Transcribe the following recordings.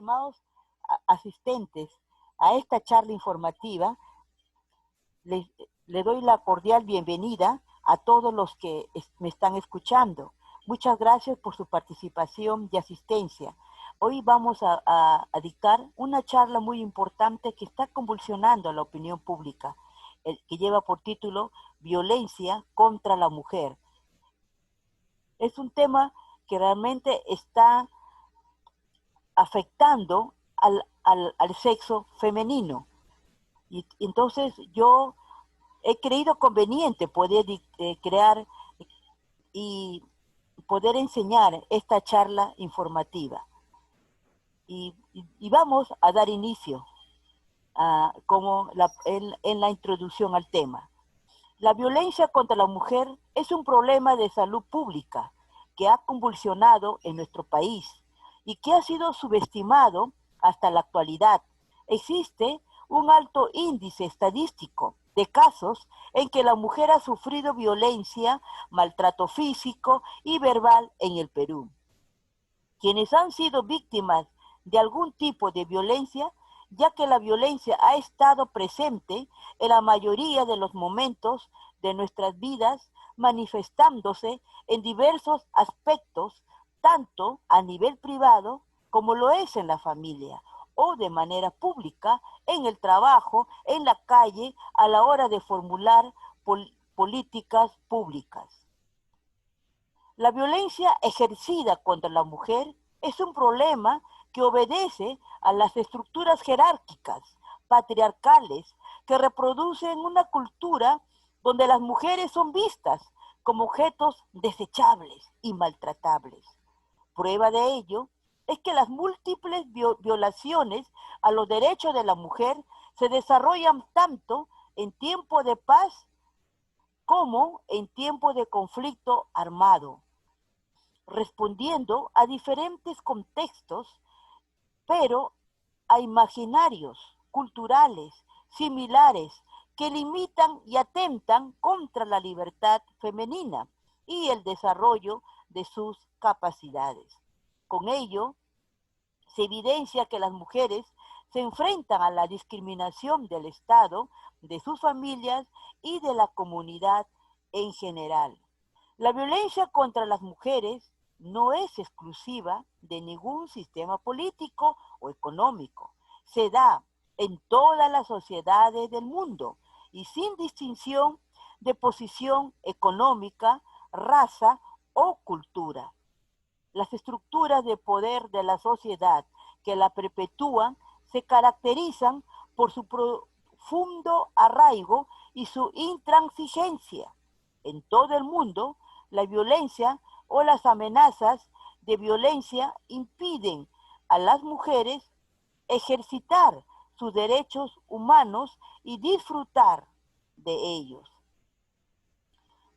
estimados asistentes a esta charla informativa, le doy la cordial bienvenida a todos los que me están escuchando. Muchas gracias por su participación y asistencia. Hoy vamos a dictar una charla muy importante que está convulsionando a la opinión pública, que lleva por título Violencia contra la mujer. Es un tema que realmente está afectando al sexo femenino. Y entonces yo he creído conveniente poder crear y poder enseñar esta charla informativa. Y vamos a dar inicio en la introducción al tema. La violencia contra la mujer es un problema de salud pública que ha convulsionado en nuestro país y que ha sido subestimado hasta la actualidad. Existe un alto índice estadístico de casos en que la mujer ha sufrido violencia, maltrato físico y verbal en el Perú. Quienes han sido víctimas de algún tipo de violencia, ya que la violencia ha estado presente en la mayoría de los momentos de nuestras vidas, manifestándose en diversos aspectos, tanto a nivel privado como lo es en la familia, o de manera pública, en el trabajo, en la calle, a la hora de formular políticas públicas. La violencia ejercida contra la mujer es un problema que obedece a las estructuras jerárquicas, patriarcales, que reproducen una cultura donde las mujeres son vistas como objetos desechables y maltratables. Prueba de ello es que las múltiples violaciones a los derechos de la mujer se desarrollan tanto en tiempo de paz como en tiempo de conflicto armado, respondiendo a diferentes contextos, pero a imaginarios culturales similares que limitan y atentan contra la libertad femenina y el desarrollo de sus capacidades. Con ello, se evidencia que las mujeres se enfrentan a la discriminación del Estado, de sus familias y de la comunidad en general. La violencia contra las mujeres no es exclusiva de ningún sistema político o económico. Se da en todas las sociedades del mundo y sin distinción de posición económica, raza o cultura. Las estructuras de poder de la sociedad que la perpetúan se caracterizan por su profundo arraigo y su intransigencia. En todo el mundo, la violencia o las amenazas de violencia impiden a las mujeres ejercitar sus derechos humanos y disfrutar de ellos.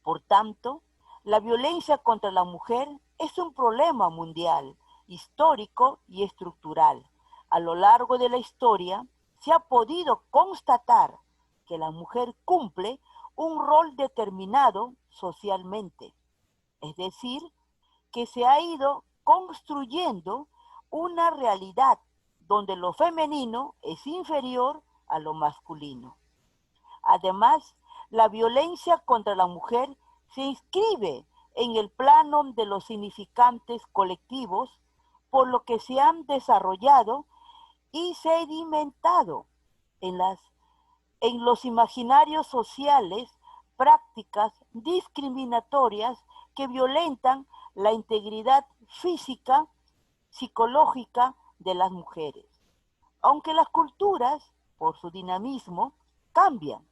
Por tanto, la violencia contra la mujer es un problema mundial, histórico y estructural. A lo largo de la historia se ha podido constatar que la mujer cumple un rol determinado socialmente, es decir, que se ha ido construyendo una realidad donde lo femenino es inferior a lo masculino. Además, la violencia contra la mujer se inscribe en el plano de los significantes colectivos, por lo que se han desarrollado y sedimentado en los imaginarios sociales prácticas discriminatorias que violentan la integridad física, psicológica de las mujeres. Aunque las culturas, por su dinamismo, cambian.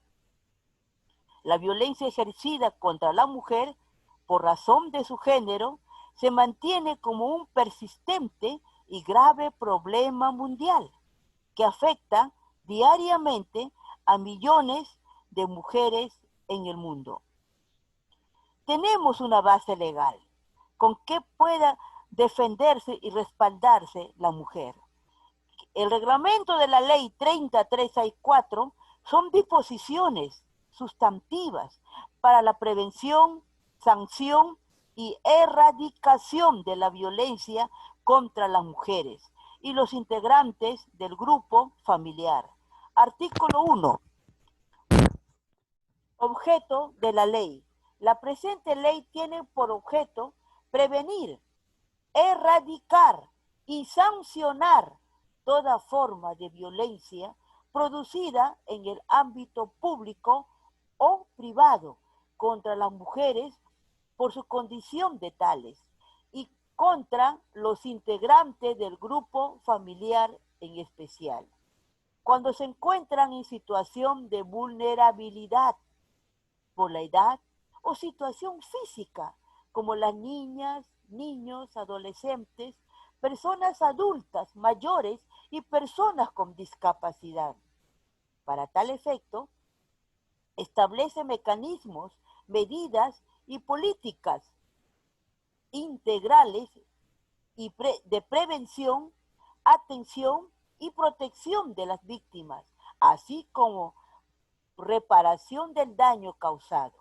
La violencia ejercida contra la mujer, por razón de su género, se mantiene como un persistente y grave problema mundial que afecta diariamente a millones de mujeres en el mundo. Tenemos una base legal con que pueda defenderse y respaldarse la mujer. El reglamento de la ley 30364 son disposiciones sustantivas para la prevención, sanción y erradicación de la violencia contra las mujeres y los integrantes del grupo familiar. Artículo 1. Objeto de la ley. La presente ley tiene por objeto prevenir, erradicar y sancionar toda forma de violencia producida en el ámbito público o privado contra las mujeres por su condición de tales y contra los integrantes del grupo familiar en especial, cuando se encuentran en situación de vulnerabilidad por la edad o situación física, como las niñas, niños, adolescentes, personas adultas, mayores y personas con discapacidad. Para tal efecto, establece mecanismos, medidas y políticas integrales y de prevención, atención y protección de las víctimas, así como reparación del daño causado,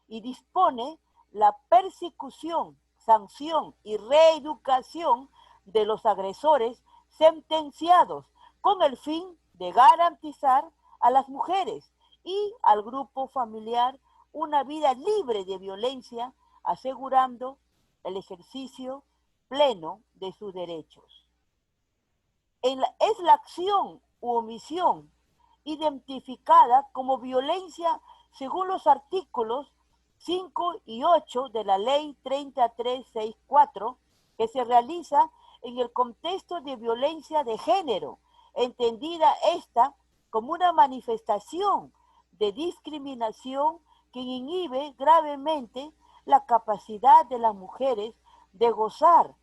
y dispone la persecución, sanción y reeducación de los agresores sentenciados con el fin de garantizar a las mujeres y al grupo familiar una vida libre de violencia, asegurando el ejercicio pleno de sus derechos. Es la acción u omisión identificada como violencia según los artículos 5 y 8 de la Ley 3364, que se realiza en el contexto de violencia de género, entendida esta como una manifestación de discriminación que inhibe gravemente la capacidad de las mujeres de gozar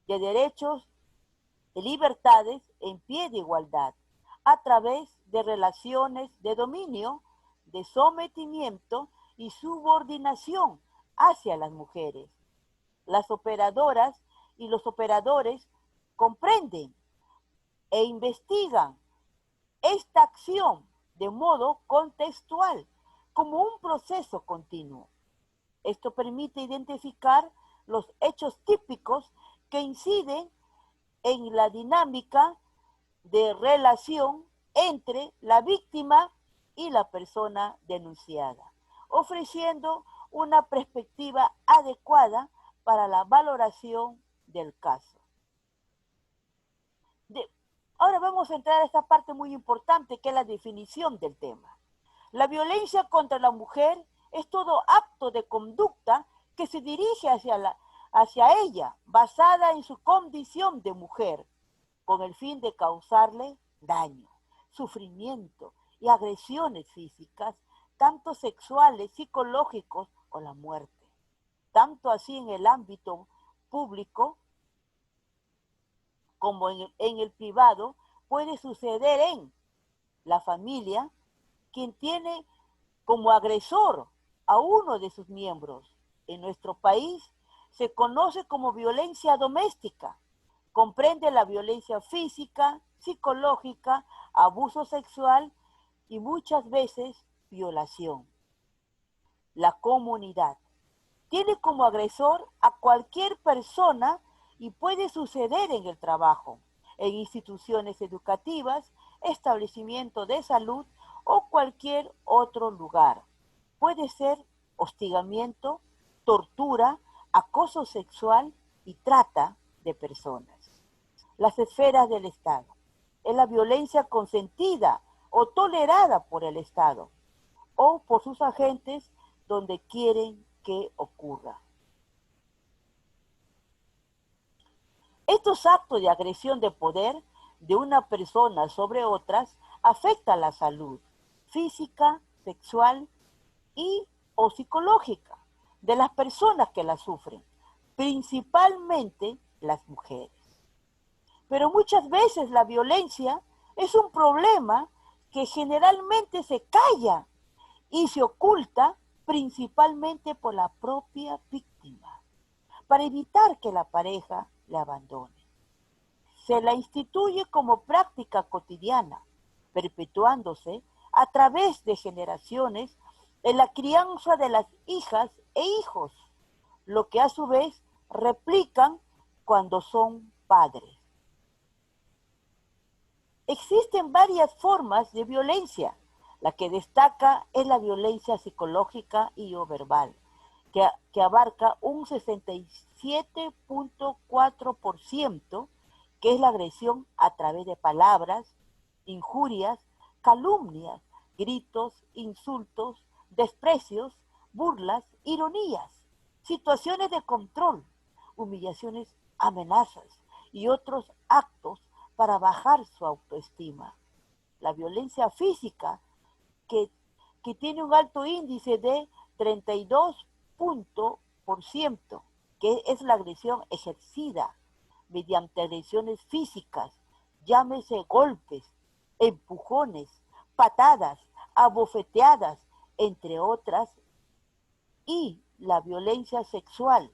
de derechos y libertades en pie de igualdad, a través de relaciones de dominio, de sometimiento y subordinación hacia las mujeres. Las operadoras y los operadores comprenden e investigan esta acción de modo contextual, como un proceso continuo. Esto permite identificar los hechos típicos que inciden en la dinámica de relación entre la víctima y la persona denunciada, ofreciendo una perspectiva adecuada para la valoración del caso. Ahora vamos a entrar a esta parte muy importante, que es la definición del tema. La violencia contra la mujer es todo acto de conducta que se dirige hacia ella, basada en su condición de mujer, con el fin de causarle daño, sufrimiento y agresiones físicas, tanto sexuales, psicológicos o la muerte. Tanto así en el ámbito público como en el privado, puede suceder en la familia, quien tiene como agresor a uno de sus miembros. En nuestro país se conoce como violencia doméstica. Comprende la violencia física, psicológica, abuso sexual y muchas veces violación. La comunidad tiene como agresor a cualquier persona y puede suceder en el trabajo, en instituciones educativas, establecimientos de salud o cualquier otro lugar. Puede ser hostigamiento, tortura, acoso sexual y trata de personas. Las esferas del Estado. Es la violencia consentida o tolerada por el Estado o por sus agentes donde quieren que ocurra. Estos actos de agresión de poder de una persona sobre otras afectan la salud física, sexual y o psicológica de las personas que la sufren, principalmente las mujeres. Pero muchas veces la violencia es un problema que generalmente se calla y se oculta principalmente por la propia víctima, para evitar que la pareja le abandone. Se la instituye como práctica cotidiana, perpetuándose a través de generaciones en la crianza de las hijas e hijos, lo que a su vez replican cuando son padres. Existen varias formas de violencia. La que destaca es la violencia psicológica y o verbal, que abarca un 67.4%, que es la agresión a través de palabras, injurias, calumnias, gritos, insultos, desprecios, burlas, ironías, situaciones de control, humillaciones, amenazas y otros actos para bajar su autoestima. La violencia física, que, que tiene un alto índice de 32%, que es la agresión ejercida mediante agresiones físicas, llámese golpes, empujones, patadas, abofeteadas, entre otras, y la violencia sexual,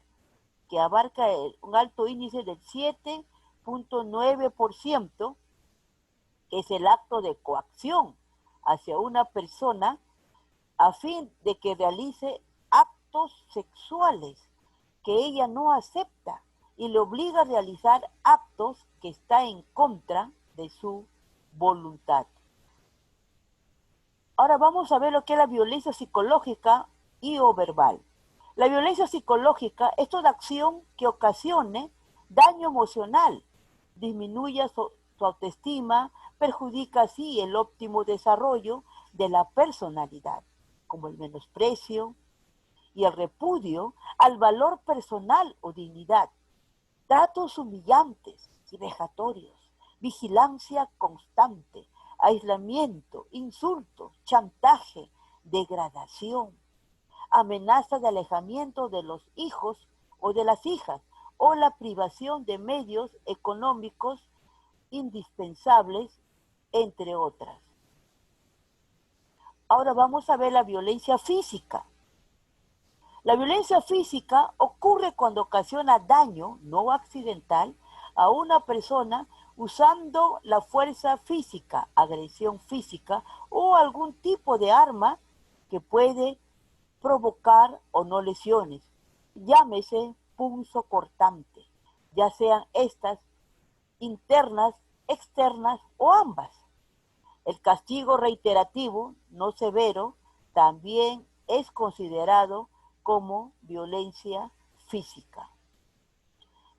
que abarca un alto índice del 7.9%, que es el acto de coacción hacia una persona a fin de que realice actos sexuales que ella no acepta y le obliga a realizar actos que está en contra de su voluntad. Ahora vamos a ver lo que es la violencia psicológica y o verbal. La violencia psicológica es toda acción que ocasione daño emocional, disminuya su autoestima, perjudica así el óptimo desarrollo de la personalidad, como el menosprecio y el repudio al valor personal o dignidad, tratos humillantes y vejatorios, vigilancia constante, aislamiento, insultos, chantaje, degradación, amenaza de alejamiento de los hijos o de las hijas, o la privación de medios económicos indispensables, entre otras. Ahora vamos a ver la violencia física. La violencia física ocurre cuando ocasiona daño no accidental a una persona usando la fuerza física, agresión física o algún tipo de arma que puede provocar o no lesiones, llámese punzocortante, ya sean estas internas, externas o ambas. El castigo reiterativo, no severo, también es considerado como violencia física.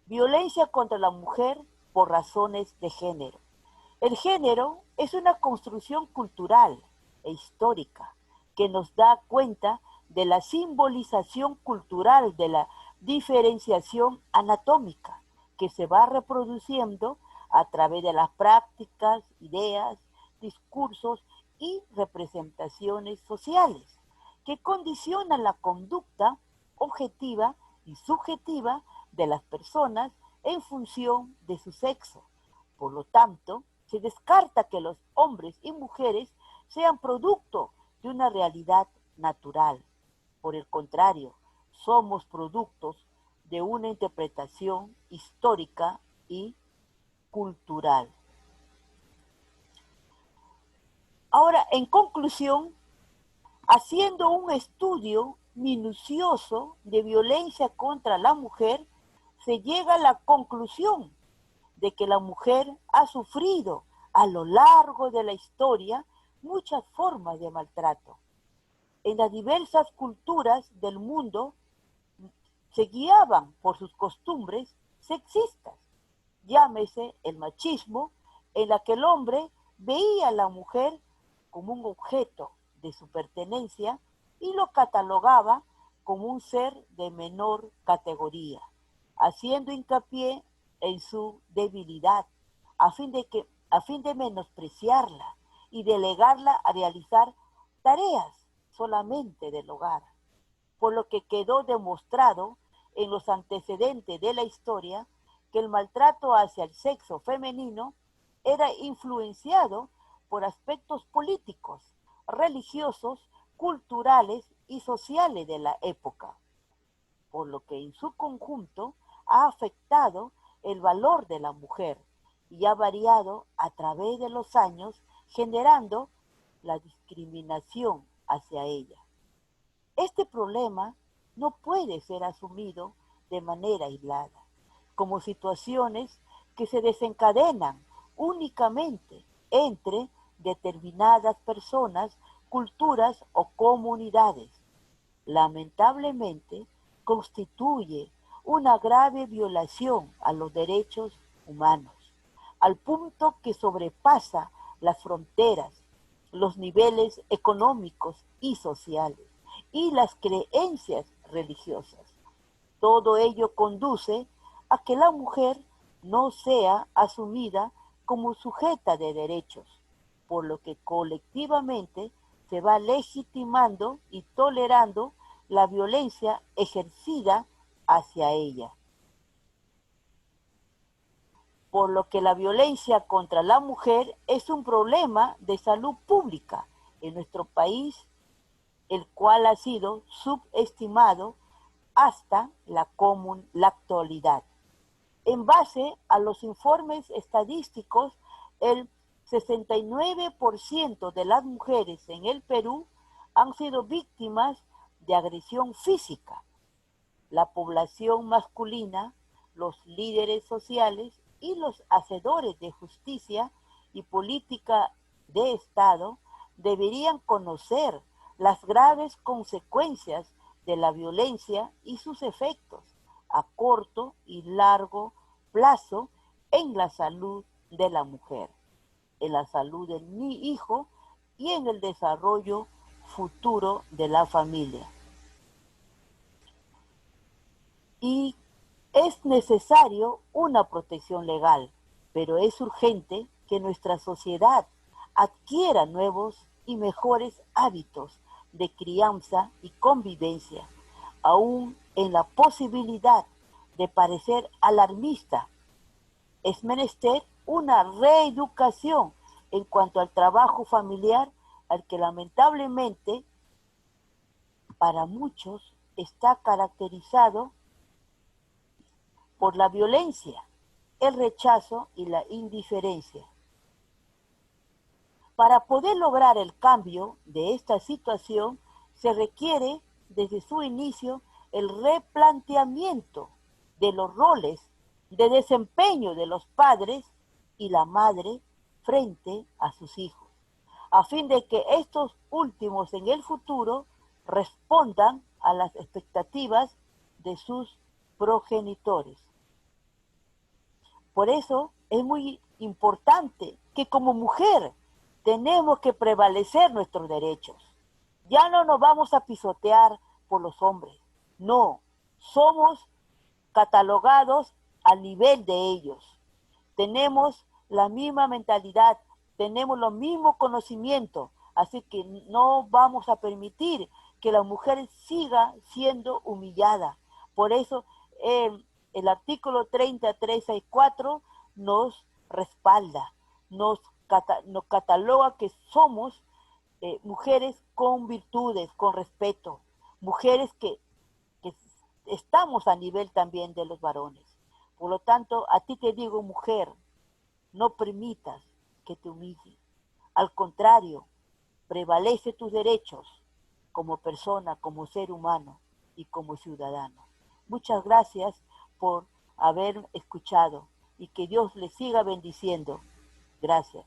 Violencia contra la mujer por razones de género. El género es una construcción cultural e histórica que nos da cuenta de la simbolización cultural de la diferenciación anatómica que se va reproduciendo a través de las prácticas, ideas, discursos y representaciones sociales que condicionan la conducta objetiva y subjetiva de las personas en función de su sexo. Por lo tanto, se descarta que los hombres y mujeres sean producto de una realidad natural. Por el contrario, somos productos de una interpretación histórica y cultural. Ahora, en conclusión, haciendo un estudio minucioso de violencia contra la mujer, se llega a la conclusión de que la mujer ha sufrido a lo largo de la historia muchas formas de maltrato. En las diversas culturas del mundo se guiaban por sus costumbres sexistas, llámese el machismo, en la que el hombre veía a la mujer como un objeto de su pertenencia y lo catalogaba como un ser de menor categoría, haciendo hincapié en su debilidad, a fin de menospreciarla y delegarla a realizar tareas solamente del hogar, por lo que quedó demostrado en los antecedentes de la historia que el maltrato hacia el sexo femenino era influenciado por aspectos políticos, religiosos, culturales y sociales de la época, por lo que en su conjunto ha afectado el valor de la mujer y ha variado a través de los años, generando la discriminación hacia ella. Este problema no puede ser asumido de manera aislada, como situaciones que se desencadenan únicamente entre determinadas personas, culturas o comunidades. Lamentablemente, constituye una grave violación a los derechos humanos, al punto que sobrepasa las fronteras, los niveles económicos y sociales y las creencias religiosas. Todo ello conduce a que la mujer no sea asumida como sujeta de derechos, por lo que colectivamente se va legitimando y tolerando la violencia ejercida hacia ella. Por lo que la violencia contra la mujer es un problema de salud pública en nuestro país, el cual ha sido subestimado hasta la actualidad. En base a los informes estadísticos, el 69% de las mujeres en el Perú han sido víctimas de agresión física. La población masculina, los líderes sociales y los hacedores de justicia y política de Estado deberían conocer las graves consecuencias de la violencia y sus efectos a corto y largo plazo en la salud de la mujer, en la salud de mi hijo y en el desarrollo futuro de la familia. Y es necesario una protección legal, pero es urgente que nuestra sociedad adquiera nuevos y mejores hábitos de crianza y convivencia, aún en la posibilidad de parecer alarmista. Es menester una reeducación en cuanto al trabajo familiar, al que lamentablemente para muchos está caracterizado por la violencia, el rechazo y la indiferencia. Para poder lograr el cambio de esta situación, se requiere desde su inicio el replanteamiento de los roles de desempeño de los padres y la madre frente a sus hijos, a fin de que estos últimos en el futuro respondan a las expectativas de sus progenitores. Por eso es muy importante que como mujer tenemos que prevalecer nuestros derechos. Ya no nos vamos a pisotear por los hombres. No, somos catalogados al nivel de ellos. Tenemos la misma mentalidad, tenemos los mismos conocimientos, así que no vamos a permitir que la mujer siga siendo humillada. Por eso el artículo 30364 nos respalda, nos cataloga que somos mujeres con virtudes, con respeto, mujeres que estamos a nivel también de los varones. Por lo tanto, a ti te digo, mujer, no permitas que te humillen. Al contrario, prevalece tus derechos como persona, como ser humano y como ciudadano. Muchas gracias por haber escuchado y que Dios les siga bendiciendo. Gracias.